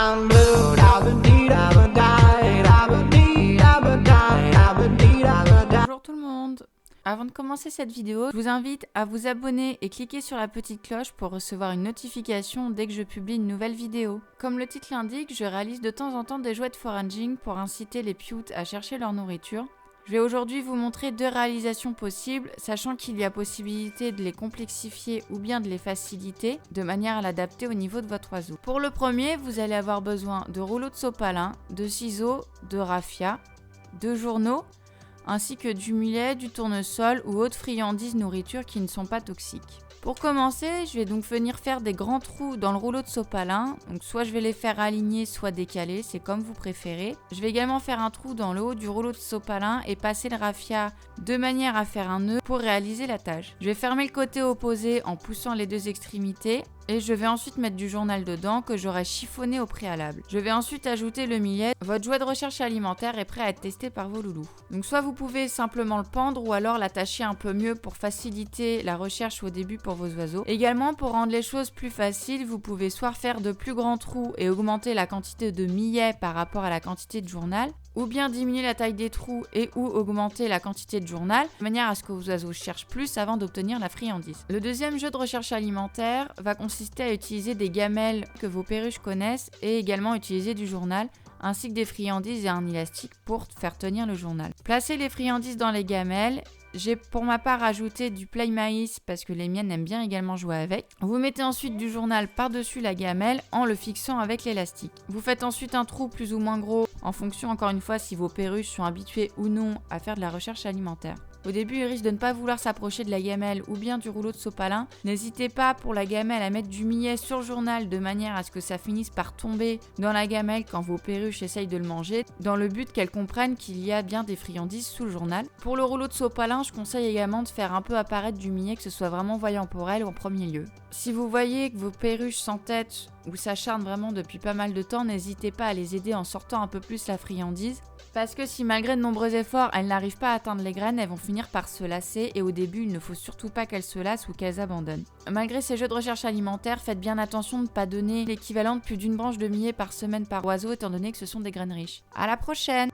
I'm blue, Bonjour tout le monde. Avant de commencer cette vidéo, je vous invite à vous abonner et cliquer sur la petite cloche pour recevoir une notification dès que je publie une nouvelle vidéo. Comme le titre l'indique, je réalise de temps en temps des jouets de foraging pour inciter les pioutes à chercher leur nourriture. Je vais aujourd'hui vous montrer deux réalisations possibles, sachant qu'il y a possibilité de les complexifier ou bien de les faciliter, de manière à l'adapter au niveau de votre oiseau. Pour le premier, vous allez avoir besoin de rouleaux de sopalin, de ciseaux, de raffia, de journaux, ainsi que du mulet, du tournesol ou autres friandises nourriture qui ne sont pas toxiques. Pour commencer, je vais donc venir faire des grands trous dans le rouleau de sopalin. Donc soit je vais les faire aligner, soit décaler, c'est comme vous préférez. Je vais également faire un trou dans le haut du rouleau de sopalin et passer le raffia de manière à faire un nœud pour réaliser la tâche. Je vais fermer le côté opposé en poussant les deux extrémités. Et je vais ensuite mettre du journal dedans que j'aurai chiffonné au préalable. Je vais ensuite ajouter le millet. Votre jouet de recherche alimentaire est prêt à être testé par vos loulous. Donc soit vous pouvez simplement le pendre ou alors l'attacher un peu mieux pour faciliter la recherche au début pour vos oiseaux. Également, pour rendre les choses plus faciles, vous pouvez soit faire de plus grands trous et augmenter la quantité de millet par rapport à la quantité de journal, ou bien diminuer la taille des trous et ou augmenter la quantité de journal, de manière à ce que vos oiseaux cherchent plus avant d'obtenir la friandise. Le deuxième jeu de recherche alimentaire va consister à utiliser des gamelles que vos perruches connaissent et également utiliser du journal, ainsi que des friandises et un élastique pour faire tenir le journal. Placez les friandises dans les gamelles. J'ai pour ma part ajouté du play maïs parce que les miennes aiment bien également jouer avec. Vous mettez ensuite du journal par-dessus la gamelle en le fixant avec l'élastique. Vous faites ensuite un trou plus ou moins gros en fonction encore une fois si vos perruches sont habituées ou non à faire de la recherche alimentaire. Au début, ils risquent de ne pas vouloir s'approcher de la gamelle ou bien du rouleau de sopalin. N'hésitez pas pour la gamelle à mettre du millet sur le journal de manière à ce que ça finisse par tomber dans la gamelle quand vos perruches essayent de le manger, dans le but qu'elles comprennent qu'il y a bien des friandises sous le journal. Pour le rouleau de sopalin, je conseille également de faire un peu apparaître du millet, que ce soit vraiment voyant pour elles en premier lieu. Si vous voyez que vos perruches s'entêtent ou s'acharnent vraiment depuis pas mal de temps, n'hésitez pas à les aider en sortant un peu plus la friandise. Parce que si malgré de nombreux efforts, elles n'arrivent pas à atteindre les graines, elles vont finir par se lasser et au début, il ne faut surtout pas qu'elles se lassent ou qu'elles abandonnent. Malgré ces jeux de recherche alimentaire, faites bien attention de ne pas donner l'équivalent de plus d'une branche de millet par semaine par oiseau étant donné que ce sont des graines riches. À la prochaine!